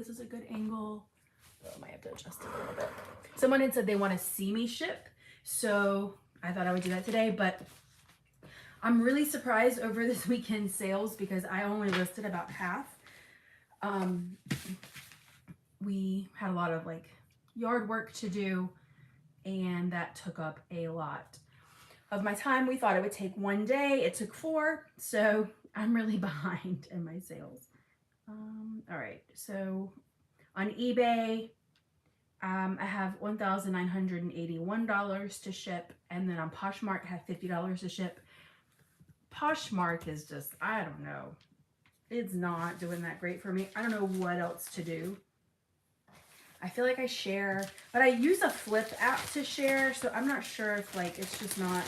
this is a good angle. Oh, I might have to adjust it a little bit. Someone had said they want to see me ship, so I thought I would do that today, but I'm really surprised over this weekend sales because I only listed about half. We had a lot of like yard work to do, and that took up a lot of my time. We thought it would take 1 day. It took 4, so I'm really behind in my sales. All right, so on eBay, I have $1,981 to ship, and then on Poshmark, I have $50 to ship. Poshmark is just, I don't know. It's not doing that great for me. I don't know what else to do. I feel like I share, but I use a Flip app to share, so I'm not sure if like it's just not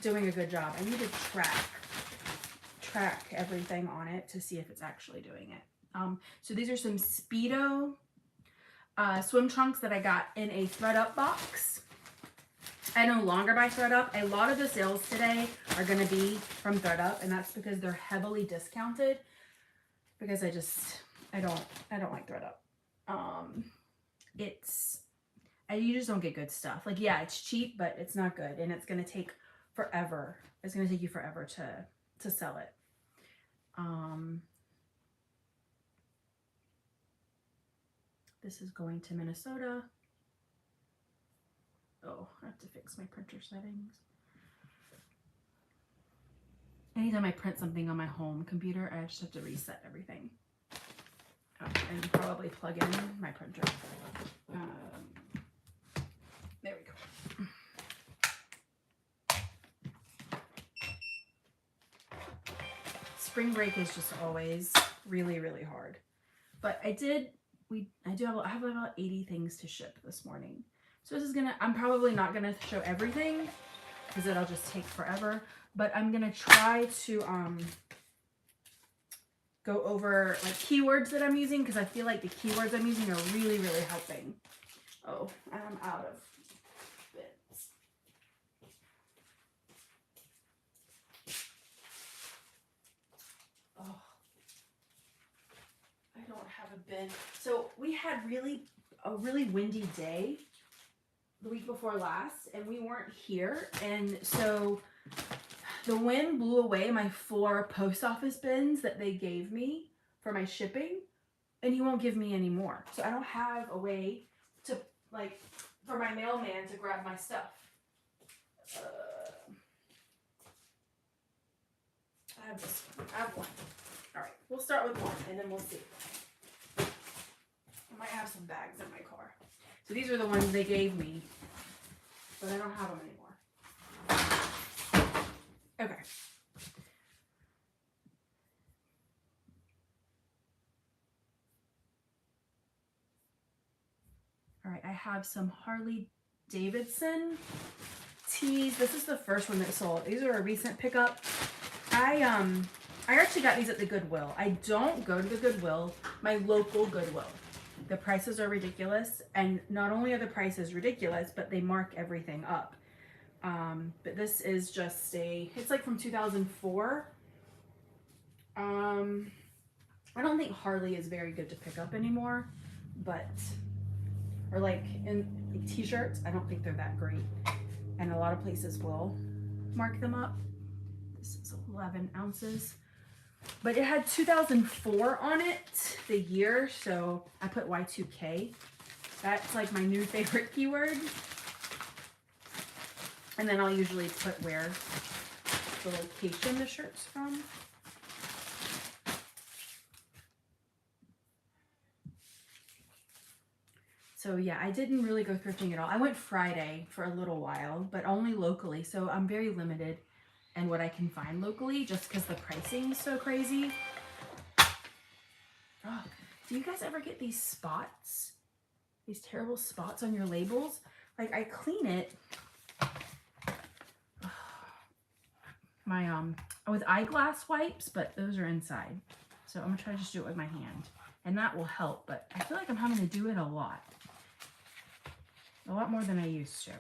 doing a good job. I need to track everything on it to see if it's actually doing it. So these are some Speedo swim trunks that I got in a ThredUp box. I no longer buy ThredUp. A lot of the sales today are going to be from ThredUp, and that's because they're heavily discounted. Because I don't like ThredUp. You just don't get good stuff. Like, yeah, it's cheap, but it's not good, and it's going to take forever. It's going to take you forever to sell it. This is going to Minnesota. Oh, I have to fix my printer settings. Anytime I print something on my home computer, I just have to reset everything. Oh, and probably plug in my printer. There we go. Spring break is just always really, really hard. But I have about 80 things to ship this morning. So I'm probably not gonna show everything because it'll just take forever. But I'm gonna try to go over like keywords that I'm using, because I feel like the keywords I'm using are really, really helping. Oh, I'm out of bits. Oh, I don't have a bin. So we had a really windy day the week before last, and we weren't here, and so the wind blew away my 4 post office bins that they gave me for my shipping, and he won't give me any more. So I don't have a way to, like, for my mailman to grab my stuff. I have this one. I have one. All right, we'll start with one, and then we'll see. I might have some bags in my car. So these are the ones they gave me, but I don't have them anymore. Okay. All right, I have some Harley Davidson tees. This is the first one that sold. These are a recent pickup. I actually got these at the Goodwill. I don't go to the Goodwill, my local Goodwill. The prices are ridiculous, and not only are the prices ridiculous, but they mark everything up. But this is just it's like from 2004. I don't think Harley is very good to pick up anymore, or like in t-shirts, I don't think they're that great. And a lot of places will mark them up. This is 11 ounces. But it had 2004 on it, the year, so I put Y2K. That's like my new favorite keyword. And then I'll usually put where the location the shirt's from. So yeah, I didn't really go thrifting at all. I went Friday for a little while, but only locally. So I'm very limited in what I can find locally just because the pricing is so crazy. Oh, do you guys ever get these spots? These terrible spots on your labels? Like, I clean it with eyeglass wipes, but those are inside. So I'm gonna try to just do it with my hand, and that will help, but I feel like I'm having to do it a lot more than I used to.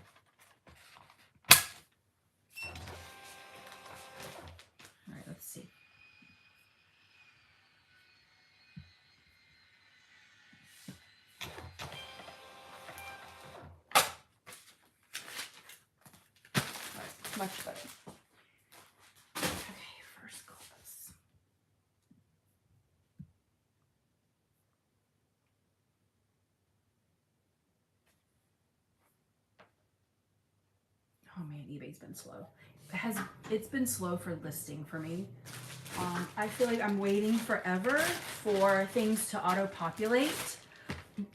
All right, let's see. much better. Okay, first class. Oh man, eBay's been slow. It's been slow for listing for me. I feel like I'm waiting forever for things to auto-populate,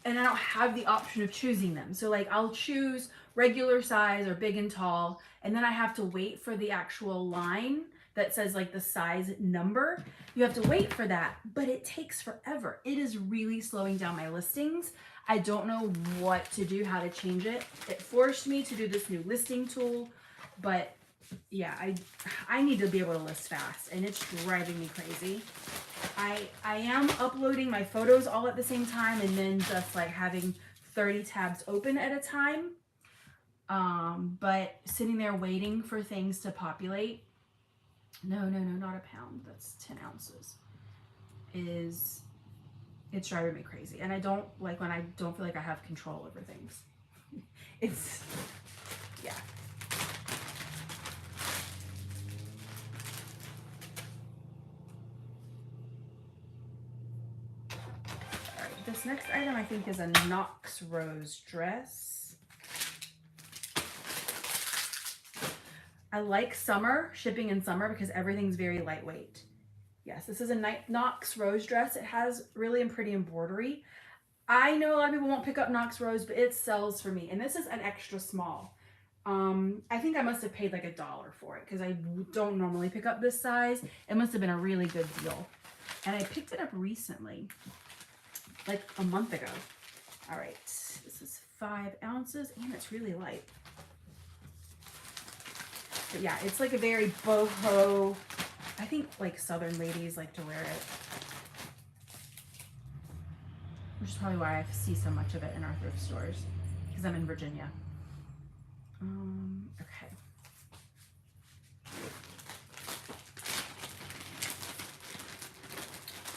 and I don't have the option of choosing them. So like I'll choose regular size or big and tall, and then I have to wait for the actual line that says like the size number. You have to wait for that, but it takes forever. It is really slowing down my listings. I don't know what to do, how to change it. It forced me to do this new listing tool, but yeah, I need to be able to list fast, and it's driving me crazy. I am uploading my photos all at the same time, and then just like having 30 tabs open at a time. But sitting there waiting for things to populate, no, not a pound, that's 10 ounces, it's driving me crazy. And I don't like when I don't feel like I have control over things. It's, yeah. This next item I think is a Knox Rose dress. I like summer, shipping in summer, because everything's very lightweight. Yes, this is a Knox Rose dress. It has really pretty embroidery. I know a lot of people won't pick up Knox Rose, but it sells for me. And this is an extra small. I think I must have paid like $1 for it, because I don't normally pick up this size. It must have been a really good deal. And I picked it up recently, like a month ago. All right, this is 5 ounces, and it's really light. But yeah, it's like a very boho. I think like Southern ladies like to wear it, which is probably why I see so much of it in our thrift stores, because I'm in Virginia. Okay.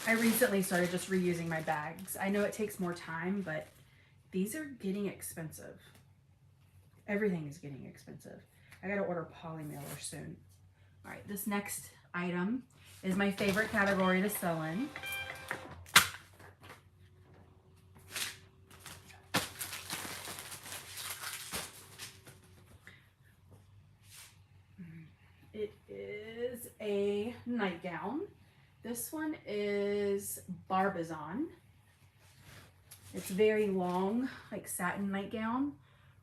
I recently started just reusing my bags. I know it takes more time, but these are getting expensive. Everything is getting expensive. I gotta order poly mailer soon. All right, this next item is my favorite category to sell in. It is a nightgown. This one is Barbizon. It's very long, like satin nightgown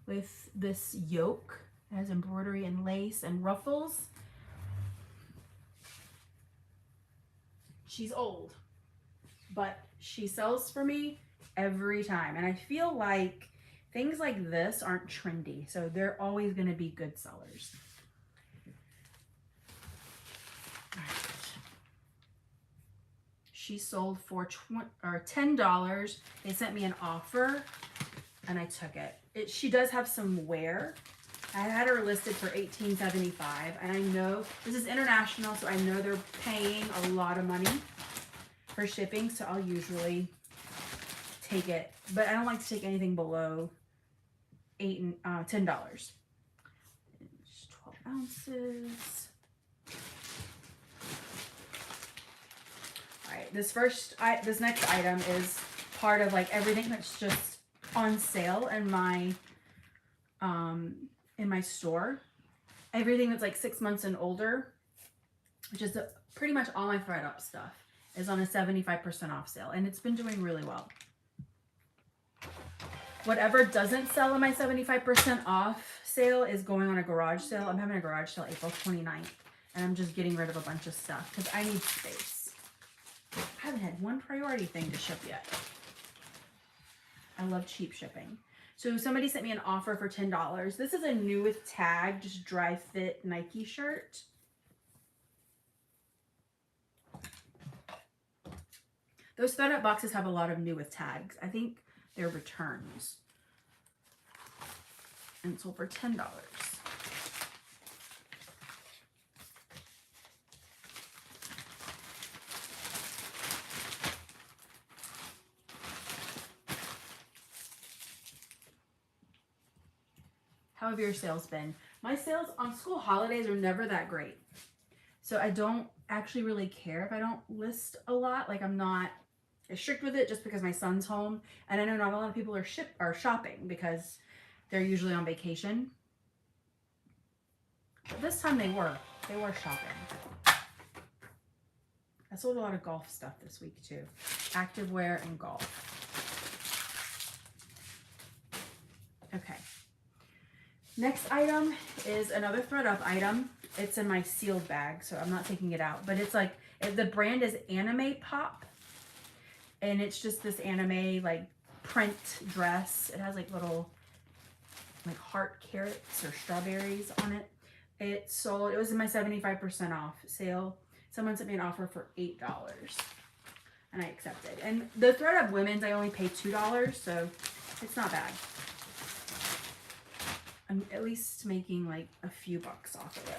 with this yoke. It has embroidery and lace and ruffles. She's old, but she sells for me every time. And I feel like things like this aren't trendy, so they're always going to be good sellers. All right. She sold for $10. They sent me an offer, and I took it. She does have some wear. I had her listed for $18.75, and I know this is international, so I know they're paying a lot of money for shipping, so I'll usually take it, but I don't like to take anything below $10. 12 ounces. All right, this next item is part of like everything that's just on sale in my store. Everything that's like 6 months and older, which is pretty much all my ThredUp stuff, is on a 75% off sale, and it's been doing really well. Whatever doesn't sell in my 75% off sale is going on a garage sale. I'm having a garage sale April 29th, and I'm just getting rid of a bunch of stuff because I need space. I haven't had one priority thing to ship yet. I love cheap shipping. So somebody sent me an offer for $10. This is a new with tag, just dry fit Nike shirt. Those ThredUp boxes have a lot of new with tags. I think they're returns. And it's sold for $10. How have your sales been? My sales on school holidays are never that great. So I don't actually really care if I don't list a lot. Like, I'm not strict with it just because my son's home. And I know not a lot of people are shopping because they're usually on vacation. But this time they were shopping. I sold a lot of golf stuff this week too. Activewear and golf. Okay. Next item is another ThredUp item. It's in my sealed bag, so I'm not taking it out. But it's like, the brand is Anime Pop. And it's just this anime, like, print dress. It has, like, little, like, heart carrots or strawberries on it. It was in my 75% off sale. Someone sent me an offer for $8. And I accepted. And the ThredUp women's, I only paid $2, so it's not bad. I'm at least making like a few bucks off of it.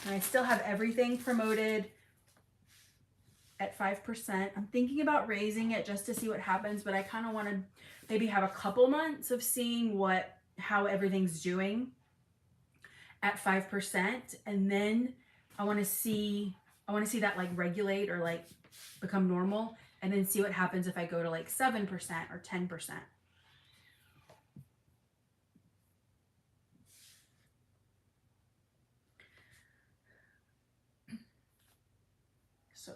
And I still have everything promoted at 5%. I'm thinking about raising it just to see what happens, but I kind of want to maybe have a couple months of seeing how everything's doing at 5, and then I want to see that like regulate or like become normal, and then see what happens if I go to like 7% or 10%. So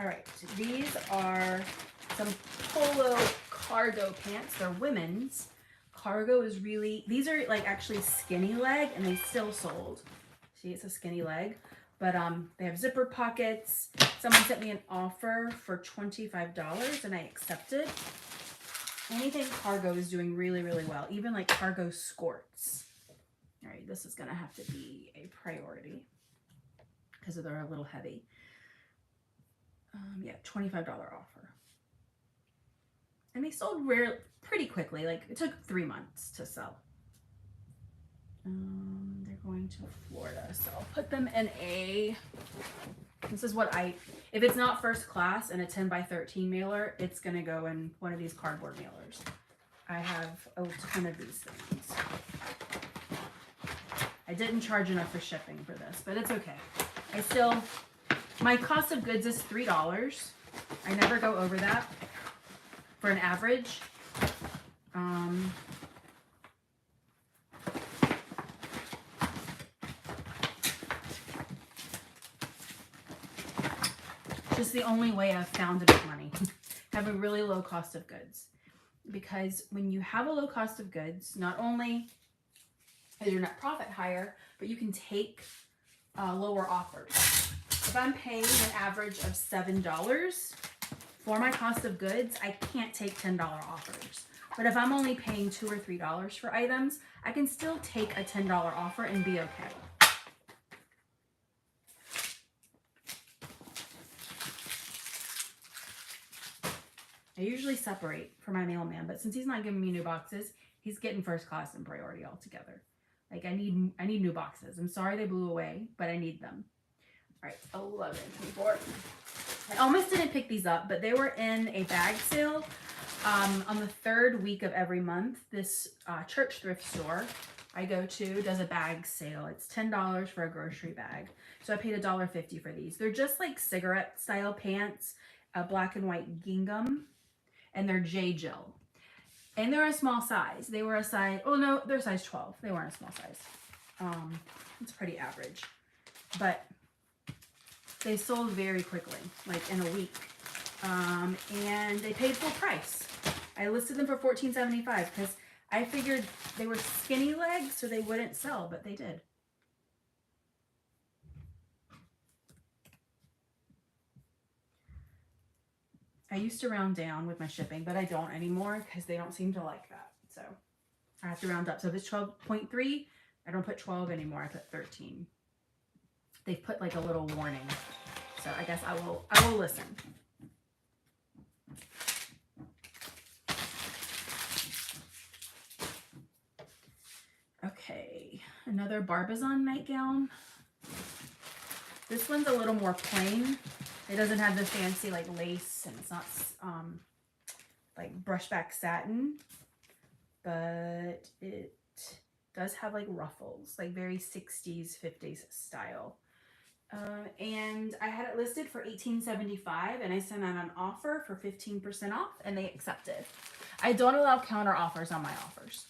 all right, these are some polo cargo pants. They're women's. Cargo is these are like actually skinny leg, and they still sold. See, it's a skinny leg, but they have zipper pockets. Someone sent me an offer for $25 and I accepted. Anything cargo is doing really, really well. Even like cargo skirts. All right, this is gonna have to be a priority because they're a little heavy. Yeah, $25 offer. And they sold pretty quickly. Like, it took 3 months to sell. They're going to Florida, so I'll put them in this is what if it's not first class and a 10x13 mailer, it's going to go in one of these cardboard mailers. I have a ton of these things. I didn't charge enough for shipping for this, but it's okay. My cost of goods is $3. I never go over that for an average. Just the only way I've found to make money. Have a really low cost of goods. Because when you have a low cost of goods, not only is your net profit higher, but you can take lower offers. If I'm paying an average of $7 for my cost of goods, I can't take $10 offers. But if I'm only paying $2 or $3 for items, I can still take a $10 offer and be okay. I usually separate for my mailman, but since he's not giving me new boxes, he's getting first class and priority altogether. Like, I need new boxes. I'm sorry they blew away, but I need them. All right, 11.24. I almost didn't pick these up, but they were in a bag sale on the 3rd week of every month. This church thrift store I go to does a bag sale. It's $10 for a grocery bag. So I paid $1.50 for these. They're just like cigarette style pants, a black and white gingham, and they're J.Jill. And they're a small size. They were a size, oh no, they're size 12. They weren't a small size. It's pretty average. But they sold very quickly, like in a week. And they paid full price. I listed them for $14.75 because I figured they were skinny legs so they wouldn't sell, but they did. I used to round down with my shipping, but I don't anymore because they don't seem to like that. So I have to round up. So if it's 12.3, I don't put 12 anymore. I put 13. They've put like a little warning. So I guess I will listen. Okay, another Barbizon nightgown. This one's a little more plain. It doesn't have the fancy like lace, and it's not like brushback satin. but it does have like ruffles, like very 60s, 50s style. And I had it listed for $18.75, and I sent out an offer for 15% off, and they accepted. I don't allow counter offers on my offers.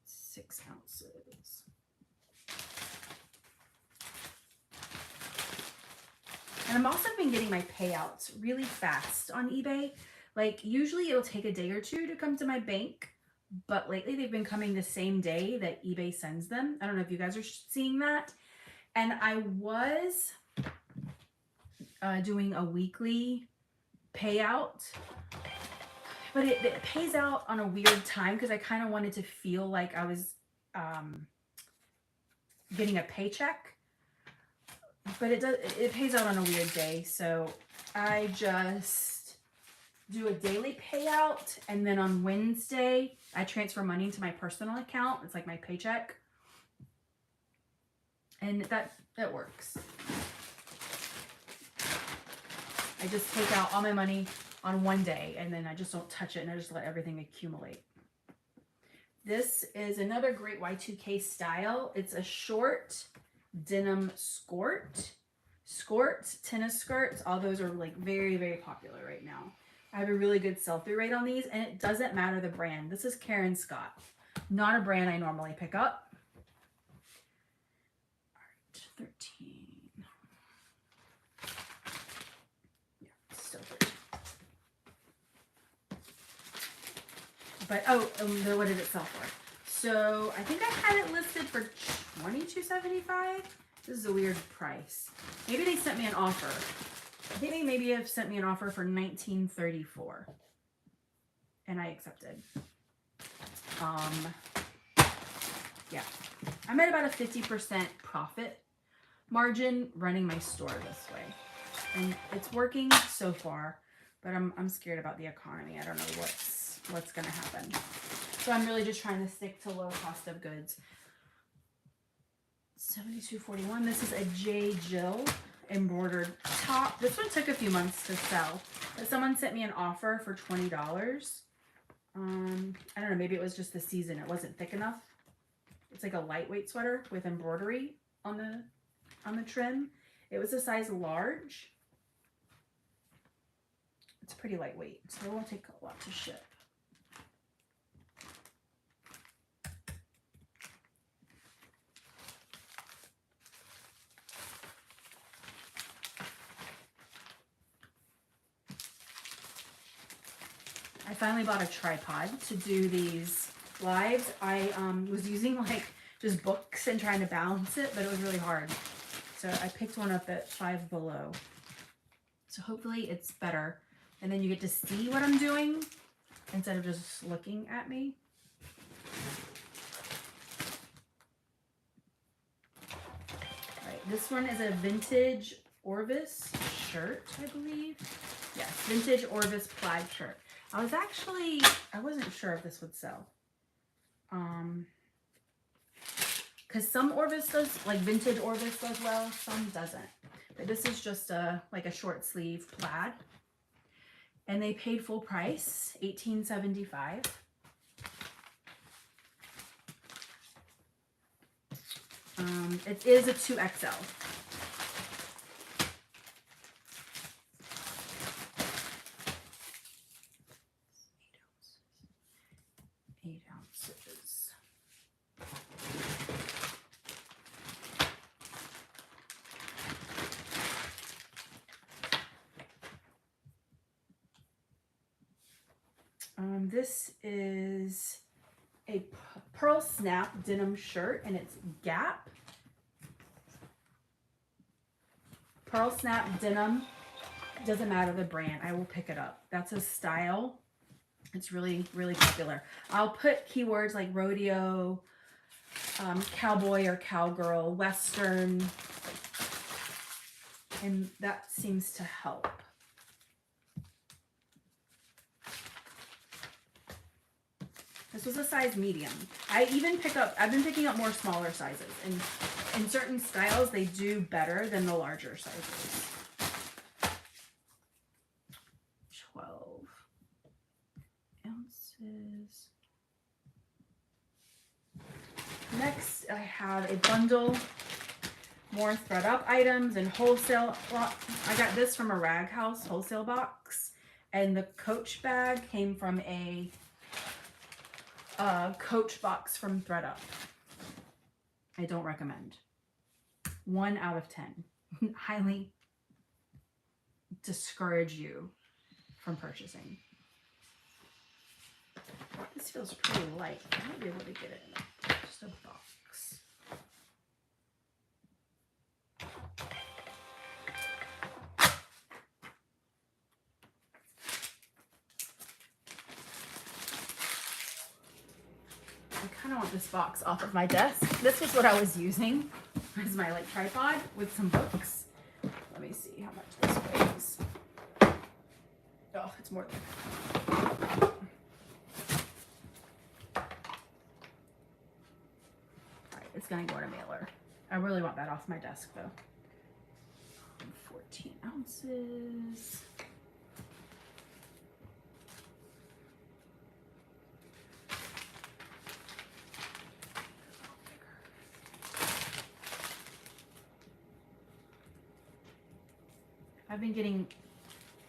Six ounces. And I'm also been getting my payouts really fast on eBay. Like usually it'll take a day or two to come to my bank, but lately they've been coming the same day that eBay sends them. I don't know if you guys are seeing that. And I was doing a weekly payout, but it pays out on a weird time because I kind of wanted to feel like I was getting a paycheck. But it pays out on a weird day, so I just do a daily payout, and then on Wednesday I transfer money into my personal account. It's like my paycheck, and that works. I just take out all my money on one day, and then I just don't touch it, and I just let everything accumulate. This is another great Y2K style. It's a short denim skirt, tennis skirts. All those are like very, very popular right now. I have a really good sell-through rate on these, and it doesn't matter the brand. This is Karen Scott, not a brand I normally pick up. All right, 13. Yeah, still 13. But what did it sell for? So I think I had it listed for $22.75. This is a weird price. Maybe they sent me an offer. I think they maybe have sent me an offer for $19.34, and I accepted. Yeah, I'm at about a 50% profit margin running my store this way, and it's working so far. But I'm scared about the economy. I don't know what's gonna happen. So I'm really just trying to stick to low cost of goods. $72.41. This is a J. Jill embroidered top. This one took a few months to sell, but someone sent me an offer for $20. I don't know, maybe it was just the season. It wasn't thick enough. It's like a lightweight sweater with embroidery on the trim. It was a size large. It's pretty lightweight, so it won't take a lot to ship. I finally bought a tripod to do these lives. I was using like just books and trying to balance it, but it was really hard. So I picked one up at Five Below. So hopefully it's better. And then you get to see what I'm doing instead of just looking at me. All right, this one is a vintage Orvis shirt, I believe. Yes, vintage Orvis plaid shirt. I wasn't sure if this would sell. Because some Orvis does, like vintage Orvis does well, some doesn't. But this is just like a short sleeve plaid. And they paid full price, $18.75. It is a 2XL. 8 ounces. This is a pearl snap denim shirt, and it's Gap. Pearl snap denim, doesn't matter the brand, I will pick it up. That's a style. It's really, really popular. I'll put keywords like rodeo, cowboy or cowgirl, western, and that seems to help. This was a size medium. I've been picking up more smaller sizes, and in certain styles, they do better than the larger sizes. 12 ounces. Next, I have a bundle more thread up items and wholesale. I got this from a Rag House wholesale box, and the Coach bag came from a Coach box from thread up. I don't recommend. 1 out of 10. Highly discourage you from purchasing. This feels pretty light. I might be able to get it in just a box. I kind of want this box off of my desk. This was what I was using as my like tripod with some books. Let me see how much this weighs. Oh, it's more than that. Alright, it's gonna go in a mailer. I really want that off my desk though. 14 ounces. I've been getting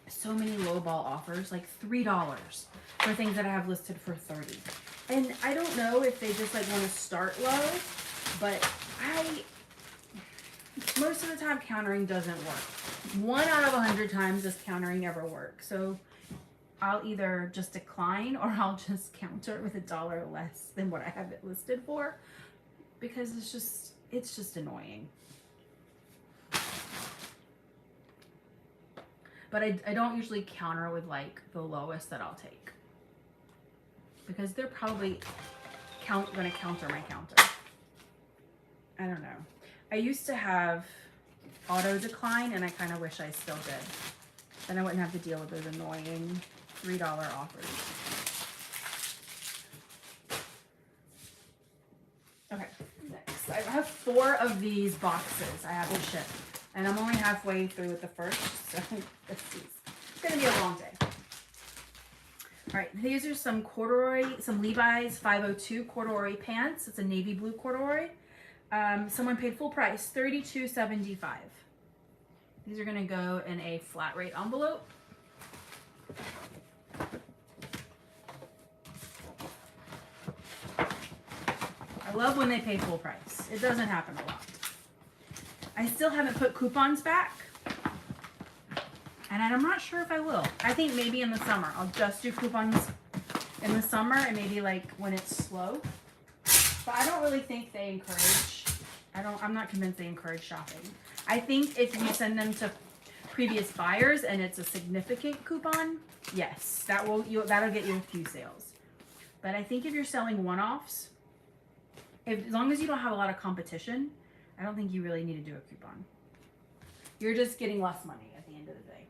so many lowball offers, like $3 for things that I have listed for $30. And I don't know if they just like want to start low, but most of the time countering doesn't work. 1 out of 100 times does countering ever work. So I'll either just decline or I'll just counter with $1 less than what I have it listed for, because it's just annoying. But I don't usually counter with like the lowest that I'll take, because they're probably gonna counter my counter. I don't know. I used to have auto decline, and I kind of wish I still did. Then I wouldn't have to deal with those annoying $3 offers. Okay, next. I have 4 of these boxes I have to ship. And I'm only halfway through with the first, so let's see. It's gonna be a long day. All right, these are some corduroy, some Levi's 502 corduroy pants. It's a navy blue corduroy. Someone paid full price, $32.75. These are gonna go in a flat rate envelope. I love when they pay full price. It doesn't happen a lot. I still haven't put coupons back, and I'm not sure if I will. I think maybe in the summer. I'll just do coupons in the summer and maybe like when it's slow. But I don't really think they encourage, I'm not convinced they encourage shopping. I think if you send them to previous buyers and it's a significant coupon, yes, that'll get you a few sales. But I think if you're selling one-offs, as long as you don't have a lot of competition, I don't think you really need to do a coupon. You're just getting less money at the end of the day.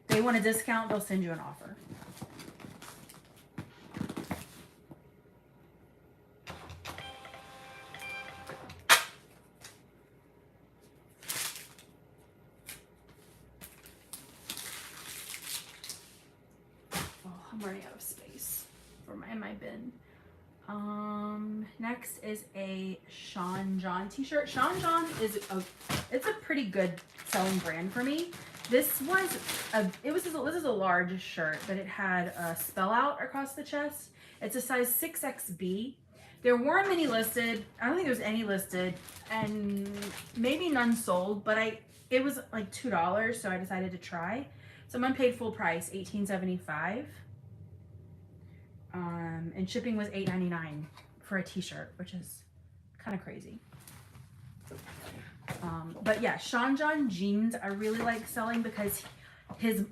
They want a discount, they'll send you an offer. Oh, I'm running out of space in my bin. Next is a Sean John t-shirt. Sean John is it's a pretty good selling brand for me. This is a large shirt, but it had a spell out across the chest. It's a size 6XB. There weren't many listed. I don't think there was any listed, and maybe none sold, but it was like $2, so I decided to try. Someone paid full price, $18.75. And shipping was $8.99 for a t-shirt, which is kind of crazy. But yeah, Sean John jeans I really like selling because his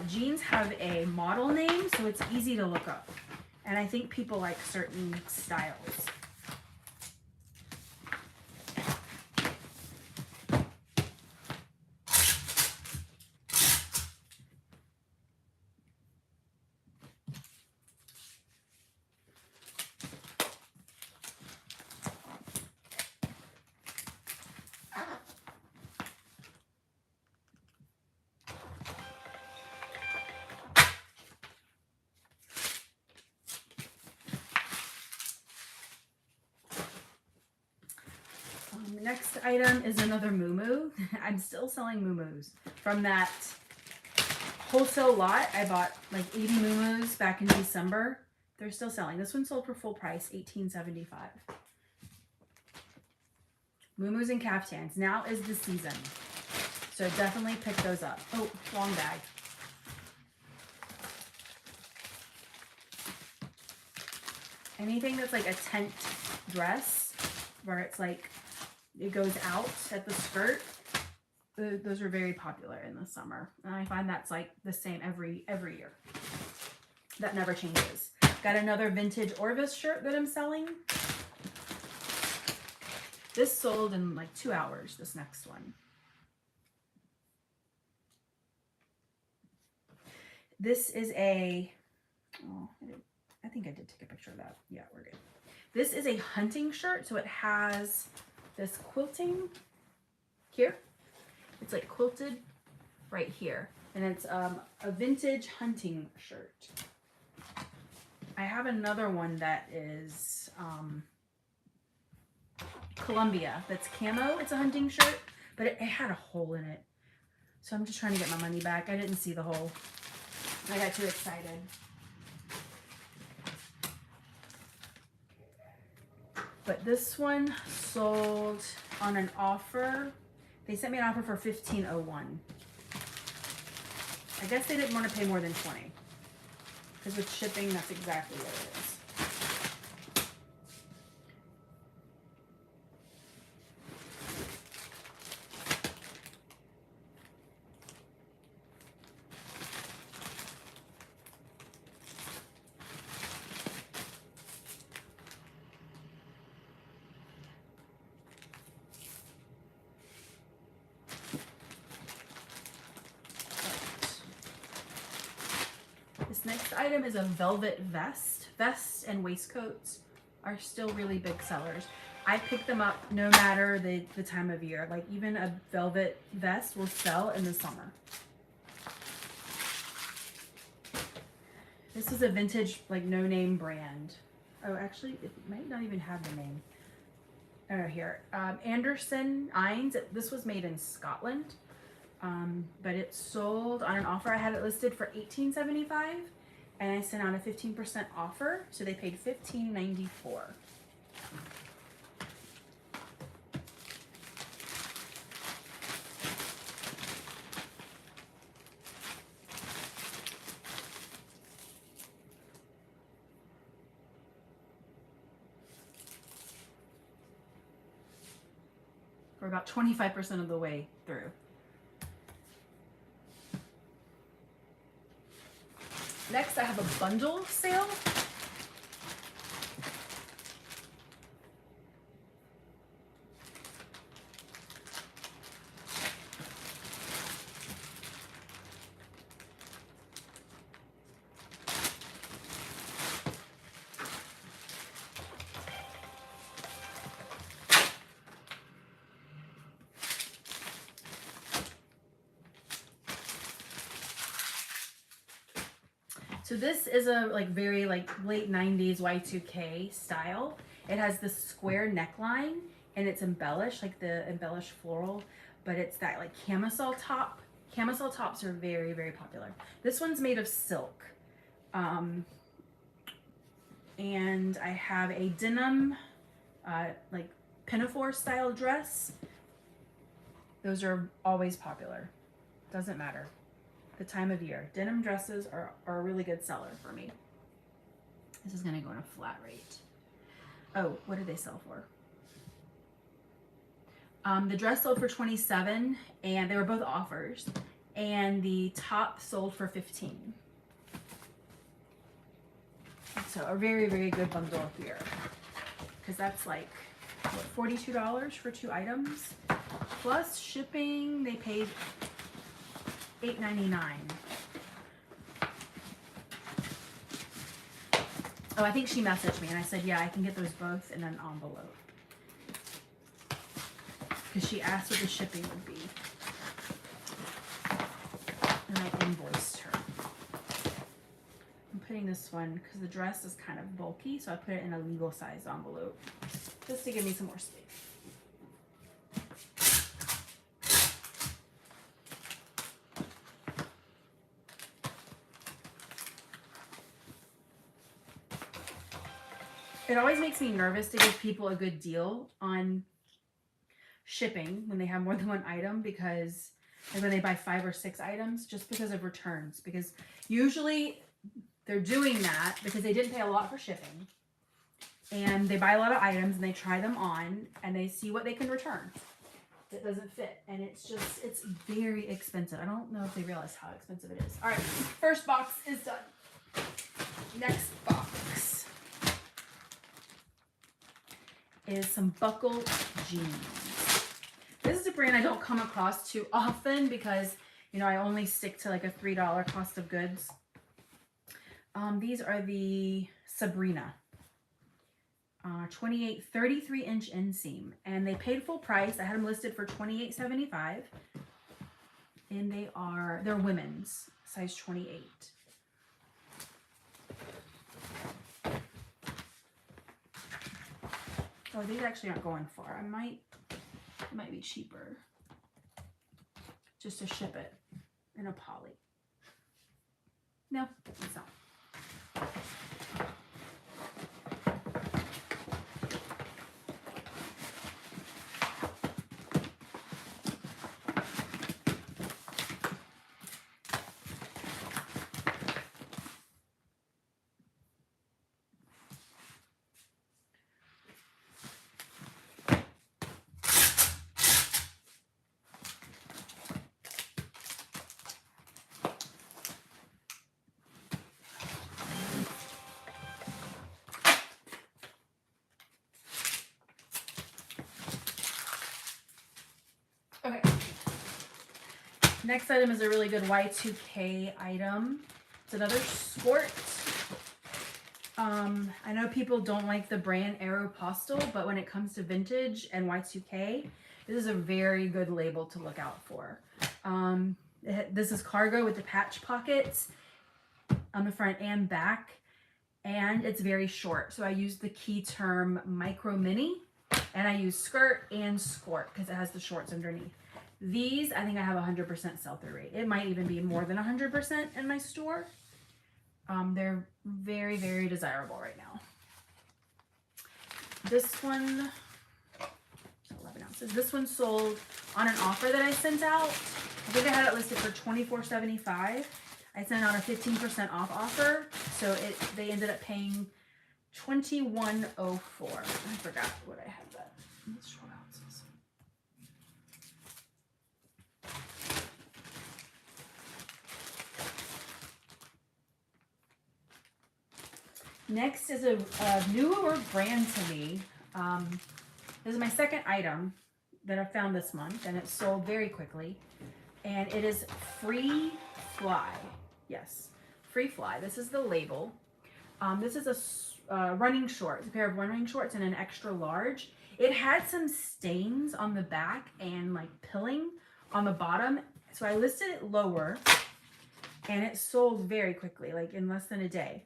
jeans have a model name, so it's easy to look up. And I think people like certain styles. Next item is another Moo. I'm still selling Moo from that wholesale lot. I bought like 80 Moo back in December. They're still selling. This one sold for full price, $18.75. Moo and caftans. Now is the season. So definitely pick those up. Oh, wrong bag. Anything that's like a tent dress where it's like it goes out at the skirt, those are very popular in the summer. And I find that's like the same every year. That never changes. Got another vintage Orvis shirt that I'm selling. This sold in like 2 hours, this next one. This is a, oh, I think I did take a picture of that. Yeah, we're good. This is a hunting shirt, so it has this quilting here. It's like quilted right here, and it's a vintage hunting shirt. I have another one that is Columbia, that's camo. It's a hunting shirt, but it had a hole in it, so I'm just trying to get my money back. I didn't see the hole. I got too excited. But this one sold on an offer. They sent me an offer for $15.01. I guess they didn't want to pay more than $20. Because with shipping, that's exactly what it is. This next item is a velvet vest. Vests and waistcoats are still really big sellers. I pick them up no matter the time of year. Like even a velvet vest will sell in the summer. This is a vintage, like no name brand. Oh, actually, it might not even have the name. Oh, here. Anderson Innes. This was made in Scotland. But it sold on an offer. I had it listed for $18.75 and I sent out a 15% offer, so they paid $15.94. We're about 25% of the way through. Next, I have a bundle sale. So this is a like very like late 90s Y2K style. It has the square neckline and it's embellished, like the embellished floral, but it's that like camisole top. Camisole tops are very, very popular. This one's made of silk. And I have a denim like pinafore style dress. Those are always popular. Doesn't matter the time of year. Denim dresses are a really good seller for me. This is gonna go in a flat rate. Oh, what did they sell for? The dress sold for $27 and they were both offers, and the top sold for $15. So a very, very good bundle here, because that's like what, $42 for 2 items plus shipping. They paid $8.99. Oh, I think she messaged me and I said, yeah, I can get those both in an envelope. Because she asked what the shipping would be. And I invoiced her. I'm putting this one, because the dress is kind of bulky, so I put it in a legal size envelope. Just to give me some more space. It always makes me nervous to give people a good deal on shipping when they have more than one item, because like when they buy 5 or 6 items, just because of returns. Because usually they're doing that because they didn't pay a lot for shipping. And they buy a lot of items and they try them on and they see what they can return. It doesn't fit. And it's very expensive. I don't know if they realize how expensive it is. All right, first box is done. Next box is some Buckle jeans. This is a brand I don't come across too often because, you know, I only stick to like a $3 cost of goods. These are the Sabrina 33-inch inseam, and they paid full price. I had them listed for $28.75, and they're women's, size 28. Oh, these actually aren't going far. It might be cheaper just to ship it in a poly. No, it's not. Okay. Next item is a really good Y2K item. It's another Skort. I know people don't like the brand Aeropostale, but when it comes to vintage and Y2K, this is a very good label to look out for. This is cargo with the patch pockets on the front and back, and it's very short. So I use the key term micro mini, and I use skirt and Skort because it has the shorts underneath. These, I think I have 100% sell-through rate. It might even be more than 100% in my store. They're very, very desirable right now. This one, 11 ounces. This one sold on an offer that I sent out. I think I had it listed for $24.75. I sent out a 15% off offer, so they ended up paying $21.04. I forgot what I had that. It's 12 ounces. Next is a newer brand to me. This is my second item that I found this month, and it sold very quickly. And it is Free Fly. Yes, Free Fly. This is the label. This is a running shorts, a pair of running shorts in an extra large. It had some stains on the back and like pilling on the bottom. So I listed it lower, and it sold very quickly, like in less than a day.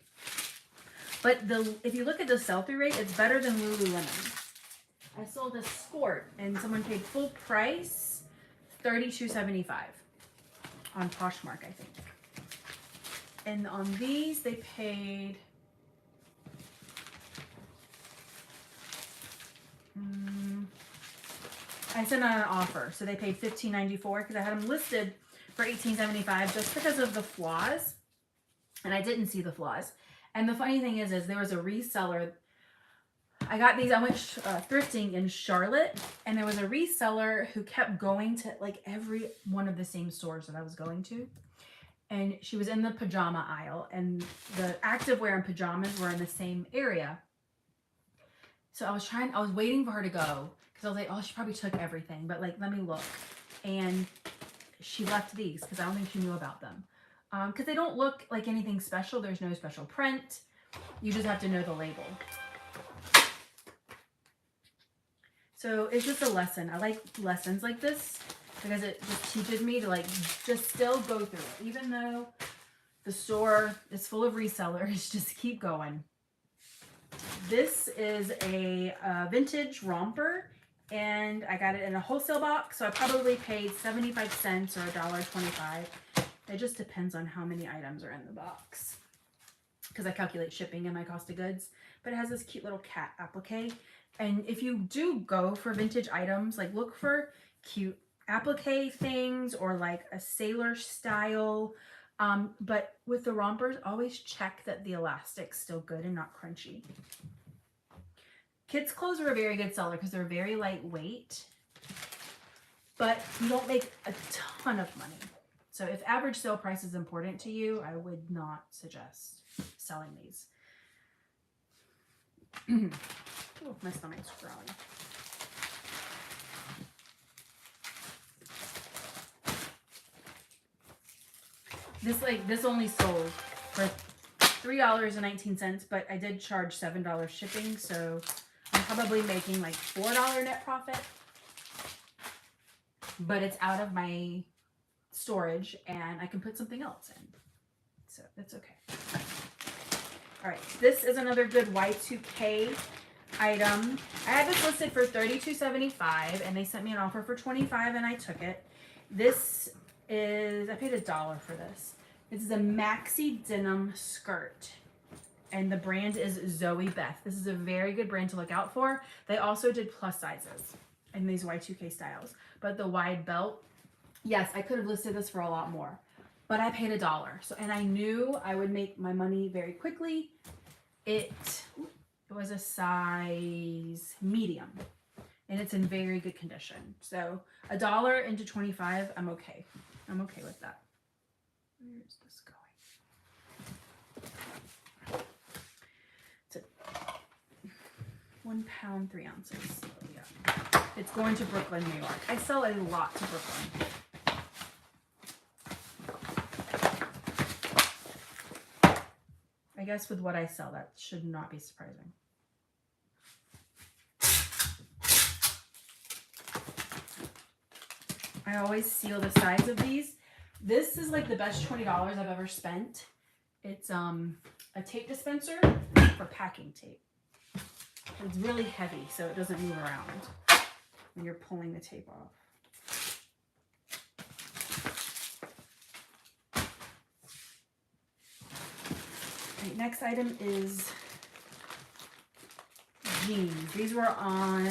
But if you look at the sell-through rate, it's better than Lululemon. I sold a Skort, and someone paid full price, $32.75 on Poshmark, I think. And on these, they paid I sent out an offer, so they paid $15.94 because I had them listed for $18.75 just because of the flaws, and I didn't see the flaws. And the funny thing is there was a reseller. I got these. I went thrifting in Charlotte, and there was a reseller who kept going to like every one of the same stores that I was going to. And she was in the pajama aisle, and the activewear and pajamas were in the same area. So I was waiting for her to go because I was like, oh, she probably took everything, but like, let me look. And she left these because I don't think she knew about them. Because they don't look like anything special. There's no special print. You just have to know the label. So it's just a lesson. I like lessons like this because it just teaches me to like just still go through it. Even though the store is full of resellers, just keep going. This is a vintage romper, and I got it in a wholesale box, so I probably paid 75 cents or $1.25. It just depends on how many items are in the box because I calculate shipping and my cost of goods. but it has this cute little cat applique. And if you do go for vintage items, like look for cute applique things or like a sailor style. But with the rompers, always check that the elastic's still good and not crunchy. Kids' clothes are a very good seller because they're very lightweight, but you don't make a ton of money. So if average sale price is important to you, I would not suggest selling these. Oh, my stomach's growling. This only sold for $3.19, but I did charge $7 shipping, so I'm probably making like $4 net profit. But it's out of my storage and I can put something else in. So that's okay. All right, this is another good Y2K item. I had this listed for $32.75 and they sent me an offer for $25 and I took it. This is, I paid $1 for this. This is a maxi denim skirt and the brand is Zoe Beth. This is a very good brand to look out for. They also did plus sizes in these Y2K styles, but the wide belt, yes, I could have listed this for a lot more, but I paid $1. So, and I knew I would make my money very quickly. It was a size medium and it's in very good condition. So $1 into 25, I'm okay. I'm okay with that. Where's this going? It's a 1 pound, 3 ounces. So yeah, it's going to Brooklyn, New York. I sell a lot to Brooklyn. I guess with what I sell, that should not be surprising. I always seal the sides of these. This is like the best $20 I've ever spent. It's a tape dispenser for packing tape. It's really heavy, so it doesn't move around when you're pulling the tape off. Right, next item is jeans. These were on,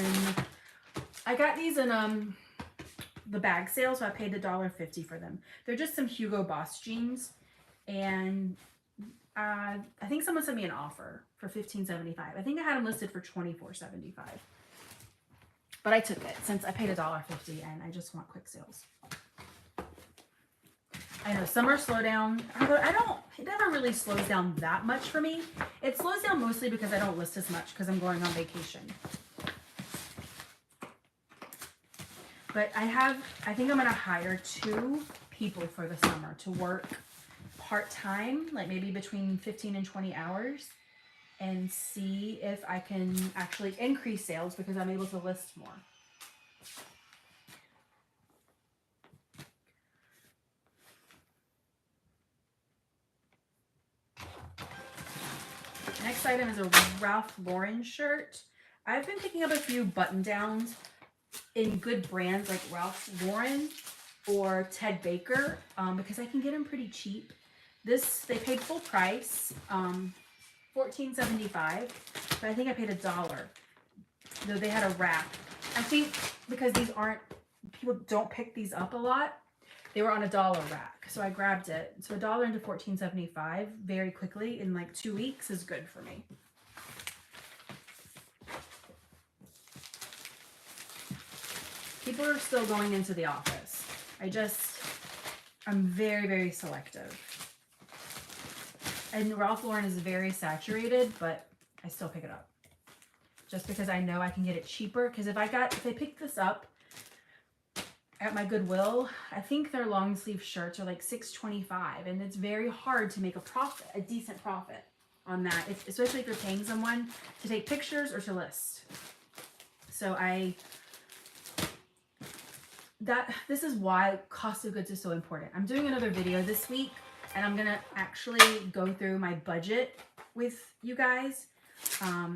I got these in the bag sale, so I paid $1.50 for them. They're just some Hugo Boss jeans, and I think someone sent me an offer for $15.75. I think I had them listed for $24.75, but I took it since I paid $1.50 and I just want quick sales. I know summer slowdown, it never really slows down that much for me. It slows down mostly because I don't list as much because I'm going on vacation. But I think I'm going to hire 2 people for the summer to work part-time, like maybe between 15 and 20 hours, and see if I can actually increase sales because I'm able to list more. Next item is a Ralph Lauren shirt. I've been picking up a few button-downs in good brands like Ralph Lauren or Ted Baker because I can get them pretty cheap. They paid full price, $14.75, but I think I paid $1, though they had a wrap. I think because people don't pick these up a lot, they were on $1 rack, so I grabbed it. So $1 into $14.75 very quickly in like 2 weeks is good for me. People are still going into the office. I'm very, very selective. And Ralph Lauren is very saturated, but I still pick it up. Just because I know I can get it cheaper. Because if I picked this up at my Goodwill, I think their long sleeve shirts are like $6.25. And it's very hard to make a decent profit on that. Especially if you're paying someone to take pictures or to list. So this is why cost of goods is so important. I'm doing another video this week and I'm gonna actually go through my budget with you guys.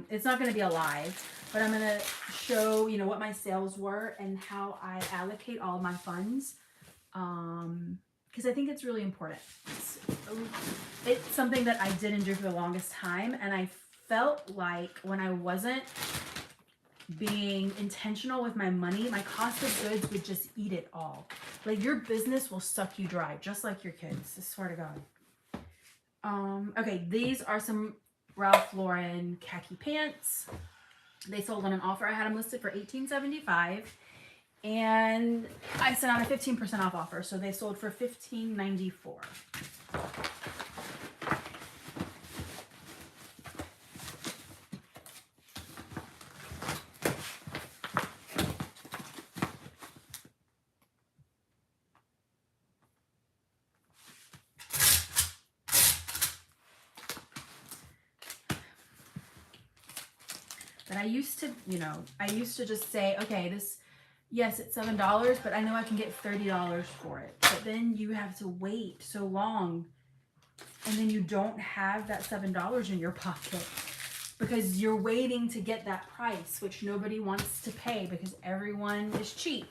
It's not gonna be a live, but I'm gonna show what my sales were and how I allocate all of my funds, because I think it's really important. It's something that I didn't do for the longest time, and I felt like when I wasn't being intentional with my money, my cost of goods would just eat it all. Like your business will suck you dry, just like your kids. I swear to God. Okay, these are some Ralph Lauren khaki pants. They sold on an offer. I had them listed for $18.75, and I sent out a 15% off offer, so they sold for $15.94. But I used to, I used to just say, okay, this, yes, it's $7, but I know I can get $30 for it. But then you have to wait so long, and then you don't have that $7 in your pocket because you're waiting to get that price, which nobody wants to pay because everyone is cheap.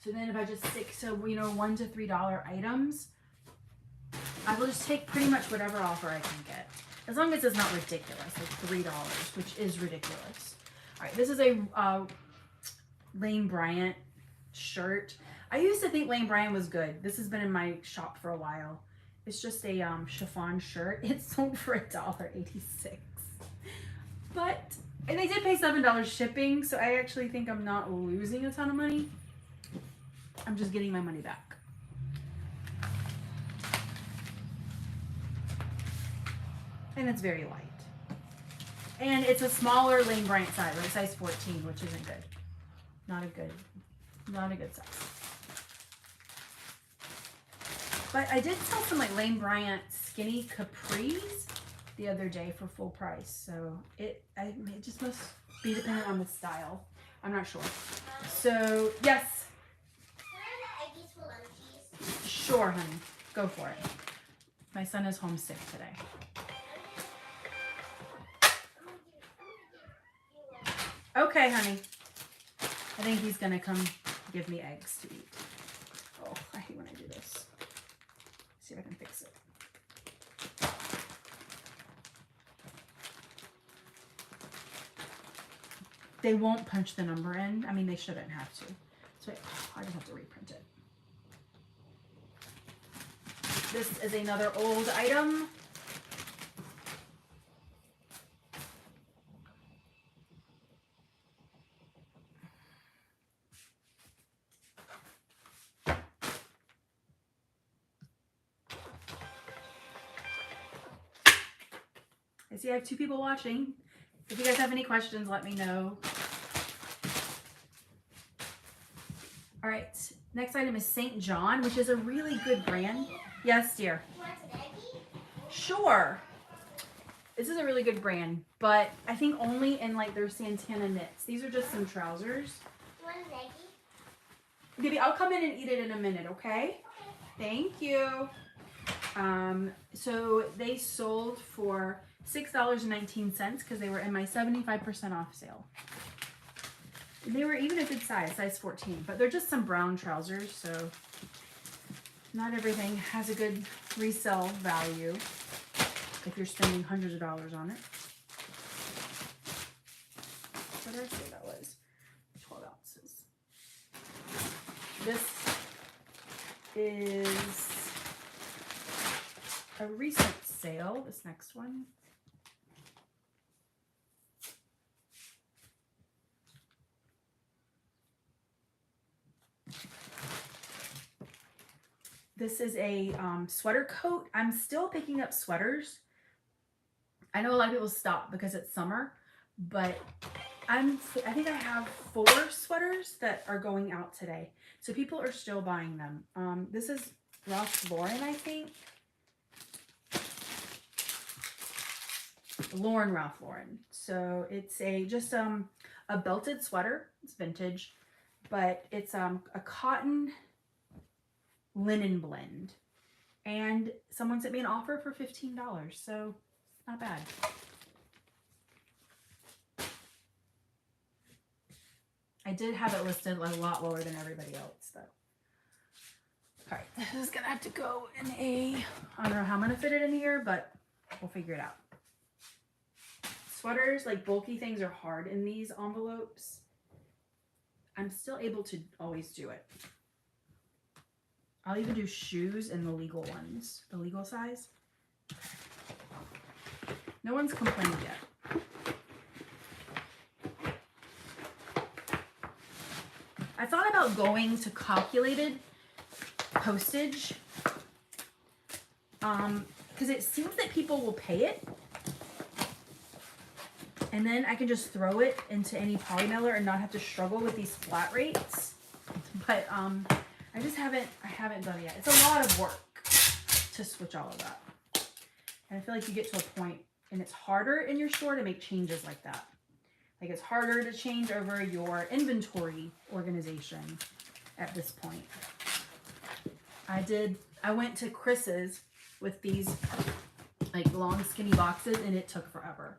So then if I just stick to, $1 to $3 items, I will just take pretty much whatever offer I can get. As long as it's not ridiculous, like $3, which is ridiculous. All right, this is a Lane Bryant shirt. I used to think Lane Bryant was good. This has been in my shop for a while. It's just a chiffon shirt. It sold for $1.86. And they did pay $7 shipping, so I actually think I'm not losing a ton of money. I'm just getting my money back. And it's very light. And it's a smaller Lane Bryant size, like size 14, which isn't good. Not a good size. But I did sell some like Lane Bryant skinny capris the other day for full price. So it just must be dependent on the style. I'm not sure. So yes. Can I have the Eggies for lunchies? Sure, honey. Go for it. My son is homesick today. Okay, honey. I think he's gonna come give me eggs to eat. Oh, I hate when I do this. See if I can fix it. They won't punch the number in. I mean, they shouldn't have to. So I just have to reprint it. This is another old item. I see I have 2 people watching. If you guys have any questions, let me know. All right, next item is St. John, which is a really good brand. Yes, dear. You want an Eggie? Sure. This is a really good brand, but I think only in like their Santana knits. These are just some trousers. You want an Eggie? Baby, I'll come in and eat it in a minute, okay? Thank you. So they sold for $6.19 because they were in my 75% off sale. They were even a good size 14, but they're just some brown trousers, so not everything has a good resale value if you're spending hundreds of dollars on it. What did I say that was? 12 ounces. This is a recent sale, this next one. This is a sweater coat. I'm still picking up sweaters. I know a lot of people stop because it's summer, but I think I have 4 sweaters that are going out today. So people are still buying them. This is Ralph Lauren, I think. Ralph Lauren. So it's just a belted sweater. It's vintage, but it's a cotton linen blend, and someone sent me an offer for $15, so not bad. I did have it listed a lot lower than everybody else though. All right, this is gonna have to go in I don't know how I'm gonna fit it in here, but we'll figure it out. sweaters, like bulky things are hard in these envelopes. I'm still able to always do it. I'll even do shoes in the legal ones, the legal size. No one's complained yet. I thought about going to calculated postage because it seems that people will pay it, and then I can just throw it into any poly mailer and not have to struggle with these flat rates. But I haven't done it yet. It's a lot of work to switch all of that, and I feel like you get to a point and it's harder in your store to make changes like that. Like it's harder to change over your inventory organization at this point. I went to Chris's with these like long skinny boxes and it took forever.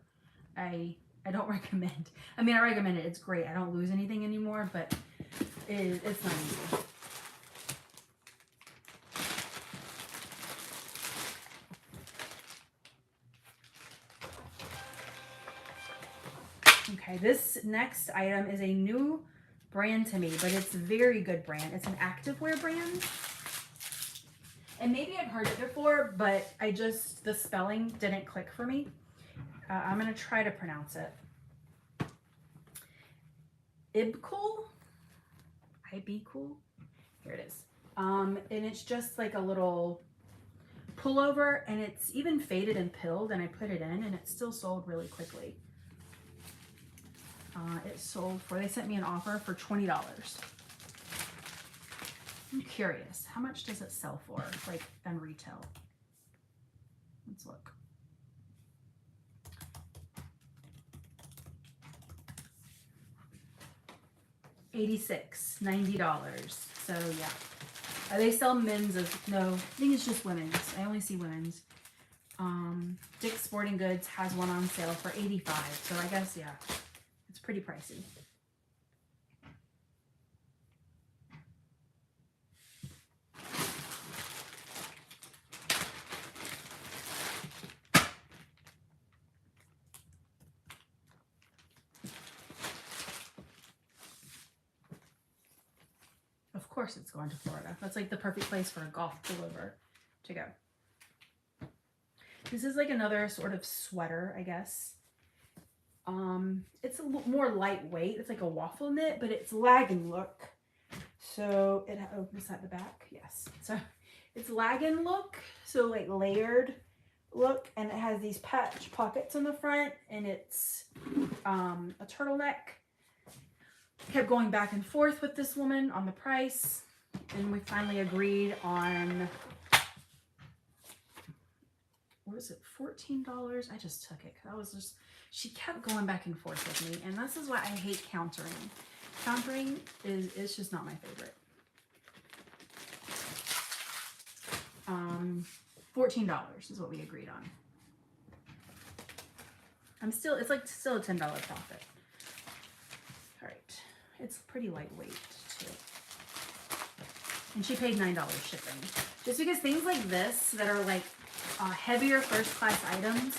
I don't recommend. I mean, I recommend it. It's great. I don't lose anything anymore, but it's not easy. Okay, this next item is a new brand to me, but it's a very good brand. It's an activewear brand. And maybe I've heard it before, but the spelling didn't click for me. I'm going to try to pronounce it. Ibcool? Ibcool? Here it is. And it's just like a little pullover, and it's even faded and pilled, and I put it in, and it still sold really quickly. They sent me an offer for $20. I'm curious, how much does it sell for, like on retail? Let's look. $86.90. So yeah, they sell men's no, I think it's just women's. I only see women's. Dick's Sporting Goods has one on sale for $85. So I guess yeah, it's pretty pricey. Of course it's going to Florida. That's like the perfect place for a golf pullover to go. This is like another sort of sweater, I guess. It's a little more lightweight. It's like a waffle knit, but it's lagging look. So is that the back? Yes. So it's lagging look. So like layered look, and it has these patch pockets on the front, and it's a turtleneck. Kept going back and forth with this woman on the price, and we finally agreed on, what was it, $14? I just took it. She kept going back and forth with me, and this is why I hate countering. Countering is just not my favorite. $14 is what we agreed on. It's still a $10 profit. All right. It's pretty lightweight too. And she paid $9 shipping. Just because things like this that are like heavier first class items,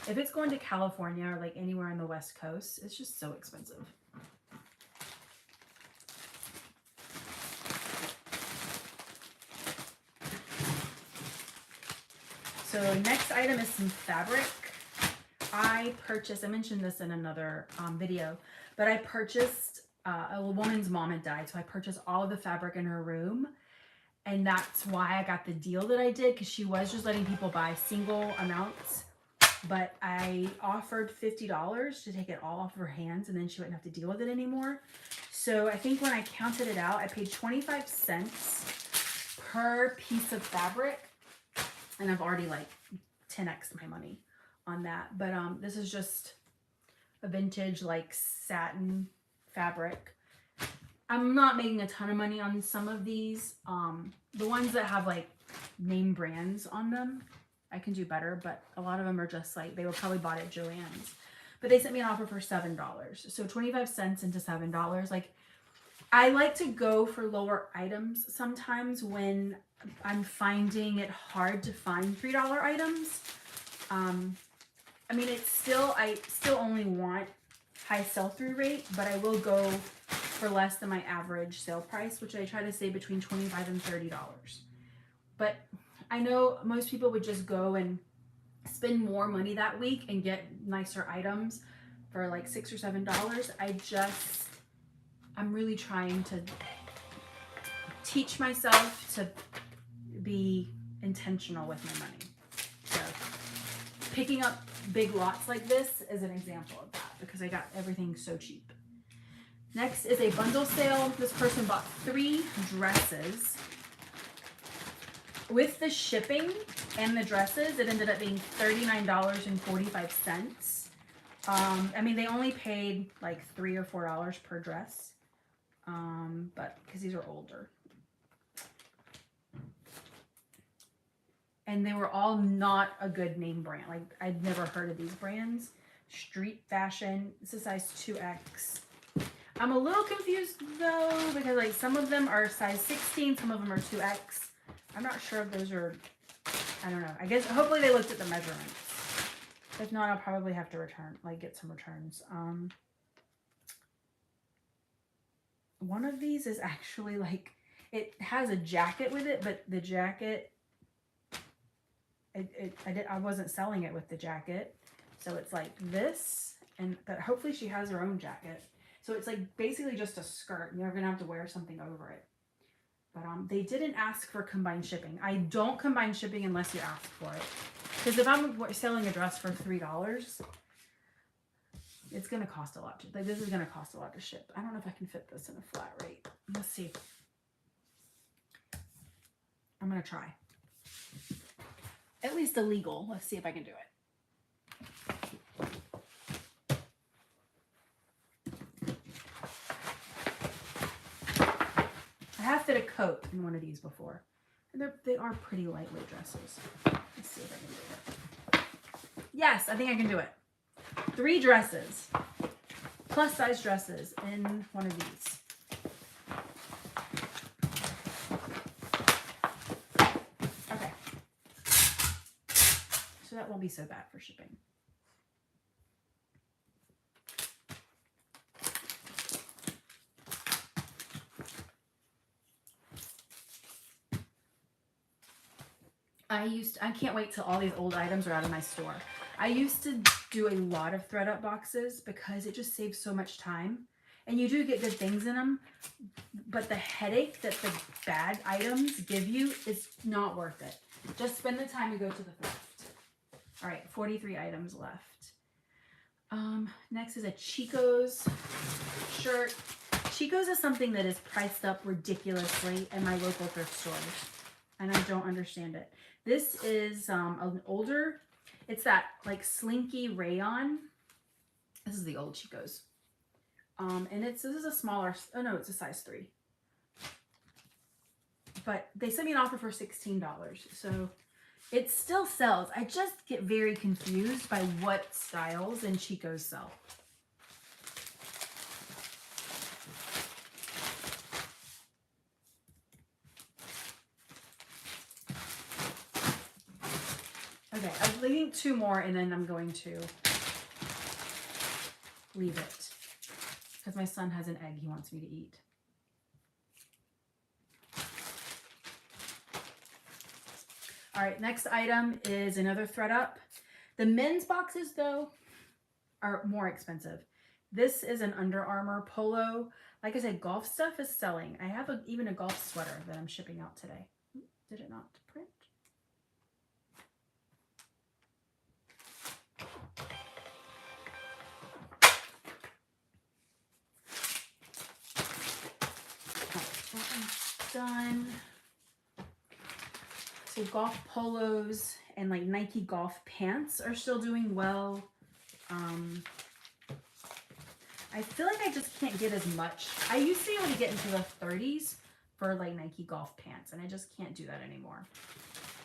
if it's going to California or like anywhere on the West Coast, it's just so expensive. So next item is some fabric. I mentioned this in another video, but I purchased, a woman's mom had died, so I purchased all of the fabric in her room, and that's why I got the deal that I did, because she was just letting people buy single amounts, but I offered $50 to take it all off of her hands, and then she wouldn't have to deal with it anymore. So I think when I counted it out, I paid 25 cents per piece of fabric, and I've already like 10x'd my money on that. But this is just a vintage like satin fabric. I'm not making a ton of money on some of these. The ones that have like name brands on them, I can do better, but a lot of them are just like, they were probably bought at Joann's. But they sent me an offer for $7. So 25 cents into $7. Like, I like to go for lower items sometimes when I'm finding it hard to find $3 items. I mean, I still only want high sell-through rate, but I will go for less than my average sale price, which I try to stay between $25 and $30. But I know most people would just go and spend more money that week and get nicer items for like $6 or $7. I'm really trying to teach myself to be intentional with my money. So picking up big lots like this is an example of that because I got everything so cheap. Next is a bundle sale. This person bought 3 dresses. With the shipping and the dresses, it ended up being $39.45. I mean, they only paid like $3 or $4 per dress, but because these are older. And they were all not a good name brand. Like, I'd never heard of these brands. Street fashion. This is size 2X. I'm a little confused though, because like some of them are size 16, some of them are 2X. I'm not sure if those are, I don't know. I guess hopefully they looked at the measurements. If not, I'll probably have to get some returns. One of these is actually like, it has a jacket with it, but the jacket, I wasn't selling it with the jacket. So it's like this, but hopefully she has her own jacket. So it's like basically just a skirt. You're gonna have to wear something over it. But they didn't ask for combined shipping. I don't combine shipping unless you ask for it. Because if I'm selling a dress for $3, it's gonna cost a lot. Like this is gonna cost a lot to ship. I don't know if I can fit this in a flat rate. Let's see. I'm gonna try. At least illegal. Let's see if I can do it. I have fit a coat in one of these before. They are pretty lightweight dresses. Let's see if I can do it. Yes, I think I can do it. 3 dresses. Plus size dresses in one of these. Okay. So that won't be so bad for shipping. I can't wait till all these old items are out of my store. I used to do a lot of ThredUp boxes because it just saves so much time. And you do get good things in them, but the headache that the bad items give you is not worth it. Just spend the time to go to the thrift. All right, 43 items left. Next is a Chico's shirt. Chico's is something that is priced up ridiculously in my local thrift stores, and I don't understand it. This is an older, it's that like slinky rayon. This is the old Chico's. And this is a smaller, oh no, it's a size 3. But they sent me an offer for $16, so it still sells. I just get very confused by what styles in Chico's sell. Okay, I'm leaving 2 more and then I'm going to leave it because my son has an egg he wants me to eat. All right, next item is another ThredUp. The men's boxes though are more expensive. This is an Under Armour polo. Like I said, golf stuff is selling. I have even a golf sweater that I'm shipping out today. Did it not print? Done. So golf polos and like Nike golf pants are still doing well. I feel like I just can't get as much. I used to be able to get into the 30s for like Nike golf pants, and I just can't do that anymore.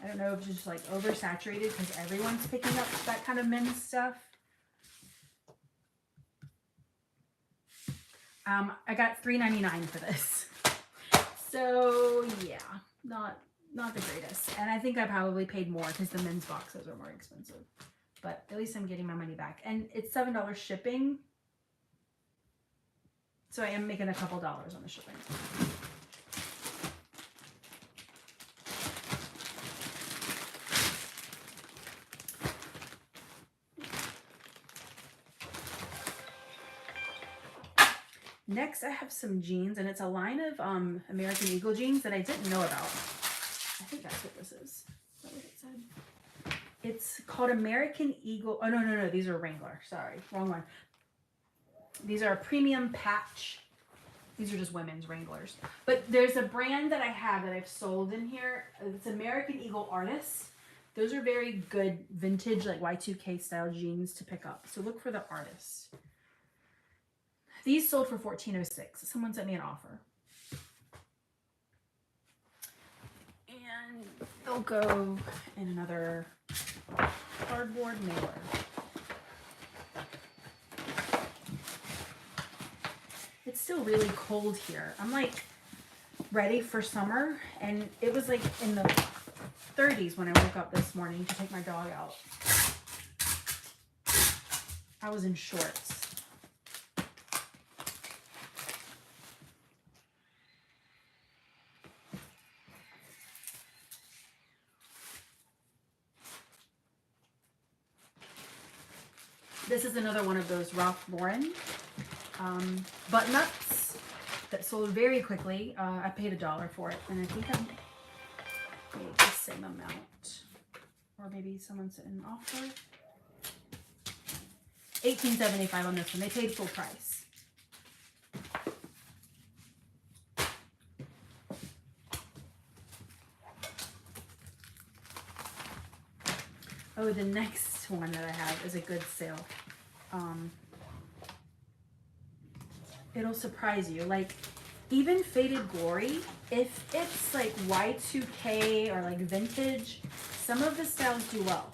I don't know if it's just like oversaturated because everyone's picking up that kind of men's stuff. I got $3.99 for this. So yeah, not the greatest. And I think I probably paid more because the men's boxes are more expensive. but at least I'm getting my money back. And it's $7 shipping. So I am making a couple dollars on the shipping. Next, I have some jeans, and it's a line of American Eagle jeans that I didn't know about. I think that's what this is. Is that what it said? It's called American Eagle. Oh, no. These are Wrangler. Sorry, wrong one. These are a premium patch. These are just women's Wranglers. But there's a brand that I have that I've sold in here. It's American Eagle Artists. Those are very good vintage, like Y2K style jeans to pick up. So look for the Artists. These sold for $14.06. Someone sent me an offer. And they'll go in another cardboard mailer. It's still really cold here. I'm like ready for summer, and it was like in the 30s when I woke up this morning to take my dog out. I was in shorts. This is another one of those Ralph Lauren button-ups that sold very quickly. I paid $1 for it, and I think I paid the same amount. Or maybe someone sent an offer. $18.75 on this one. They paid full price. Oh, the next one that I have is a good sale. It'll surprise you. Like, even Faded Glory, if it's like Y2K or like vintage, some of the styles do well.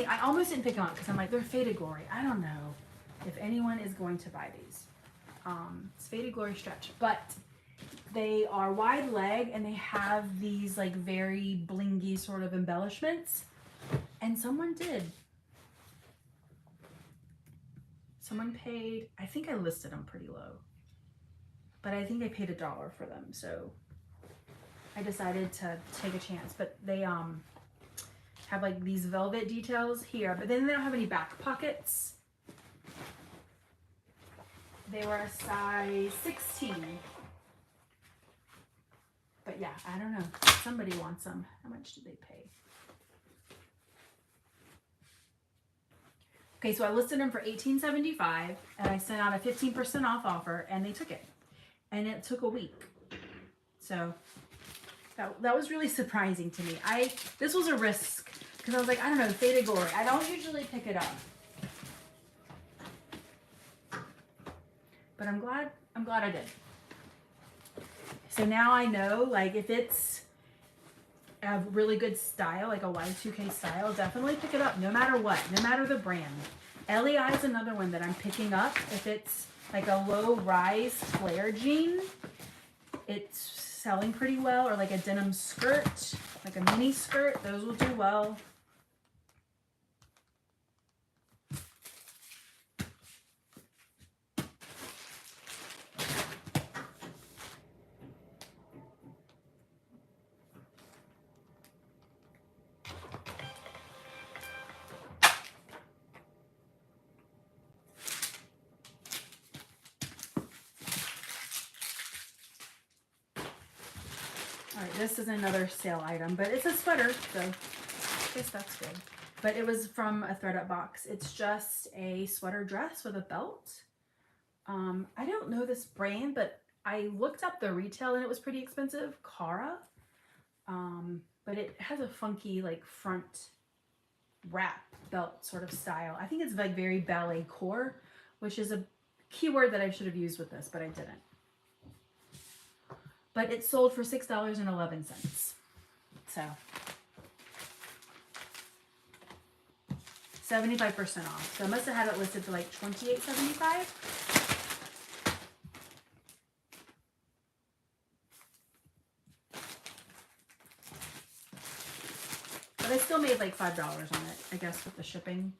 I almost didn't pick them up because I'm like, they're Faded Glory. I don't know if anyone is going to buy these. It's Faded Glory stretch, but they are wide leg and they have these like very blingy sort of embellishments. And someone did. Someone paid, I think I listed them pretty low, but I think I paid $1 for them. So I decided to take a chance, but they have like these velvet details here, but then they don't have any back pockets. They were a size 16. But yeah, I don't know. Somebody wants them. How much did they pay? Okay, so I listed them for $18.75 and I sent out a 15% off offer and they took it. And it took a week. So that was really surprising to me. This was a risk because I was like, I don't know, Faded Glory. I don't usually pick it up. But I'm glad I did. So now I know, like, if it's a really good style, like a Y2K style, definitely pick it up no matter what, no matter the brand. LEI is another one that I'm picking up. If it's like a low rise flare jean, it's selling pretty well, or like a denim skirt, like a mini skirt, those will do well. All right, this is another sale item, but it's a sweater, so I guess that's good. But it was from a ThredUp box. It's just a sweater dress with a belt. I don't know this brand, but I looked up the retail and it was pretty expensive. Cara. But it has a funky like front wrap belt sort of style. I think it's like very ballet core, which is a keyword that I should have used with this, but I didn't. But it sold for $6.11. So 75% off. So I must have had it listed for like $28.75. still made like $5 on it, I guess, with the shipping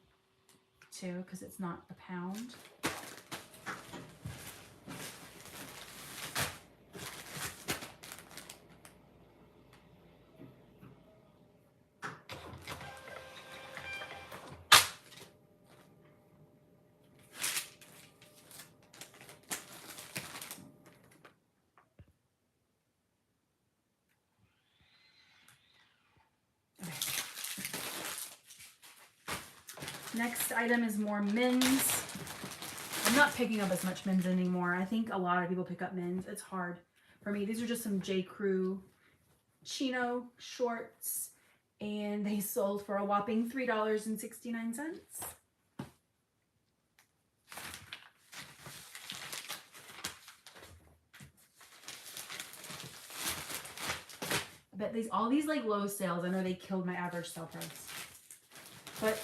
too, because it's not a pound. Next item is more Men's. I'm not picking up as much Men's anymore. I think a lot of people pick up Men's. It's hard for me. These are just some J. Crew chino shorts, and they sold for a whopping $3.69. I bet all these like low sales, I know they killed my average sale price, but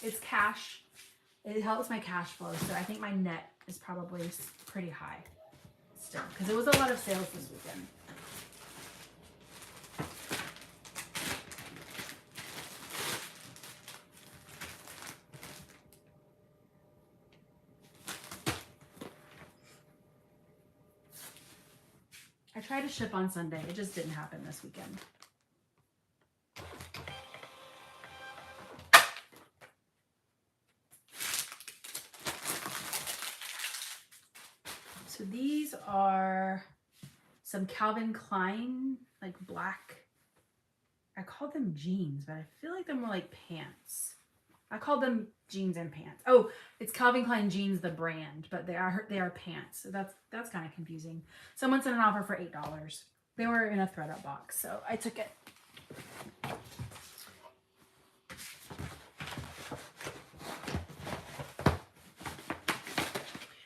it's cash. It helps my cash flow, so I think my net is probably pretty high still, because there was a lot of sales this weekend. I tried to ship on Sunday. It just didn't happen this weekend. So these are some Calvin Klein, like black. I call them jeans, but I feel like they're more like pants. I call them jeans and pants. Oh, it's Calvin Klein jeans, the brand, but they are pants. So that's kind of confusing. Someone sent an offer for $8. They were in a thredUP box, so I took it.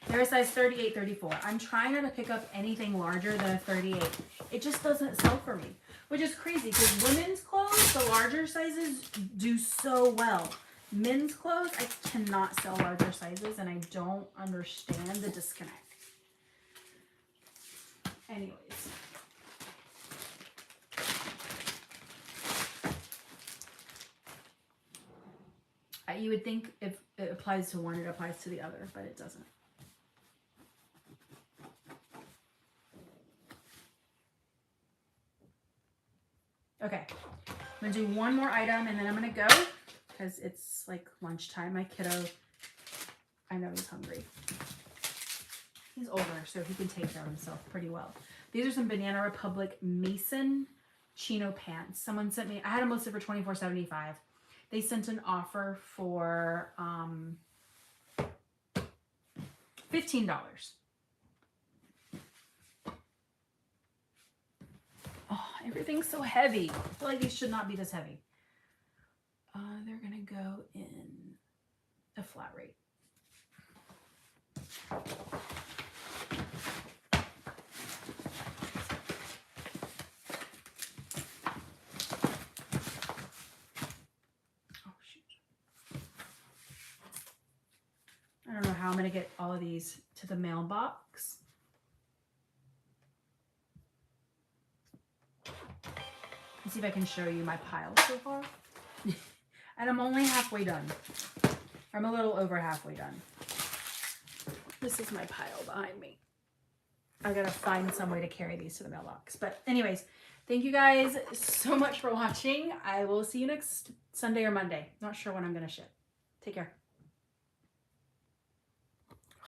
They're a size 38, 34. I'm trying not to pick up anything larger than a 38. It just doesn't sell for me, which is crazy because women's clothes, the larger sizes do so well. Men's clothes, I cannot sell larger sizes, and I don't understand the disconnect. Anyways. You would think if it applies to one, it applies to the other, but it doesn't. Okay, I'm gonna do one more item and then I'm gonna go because it's like lunchtime. My kiddo, I know he's hungry. He's older, so he can take care of himself pretty well. These are some Banana Republic Mason chino pants. Someone sent me, I had them listed for $24.75. They sent an offer for $15. Oh, everything's so heavy. I feel like these should not be this heavy. They're gonna go in a flat rate. Oh shoot. I don't know how I'm gonna get all of these to the mailbox. Let's see if I can show you my pile so far. And I'm only halfway done. I'm a little over halfway done. This is my pile behind me. I gotta find some way to carry these to the mailbox. But anyways, thank you guys so much for watching. I will see you next Sunday or Monday. Not sure when I'm gonna ship. Take care.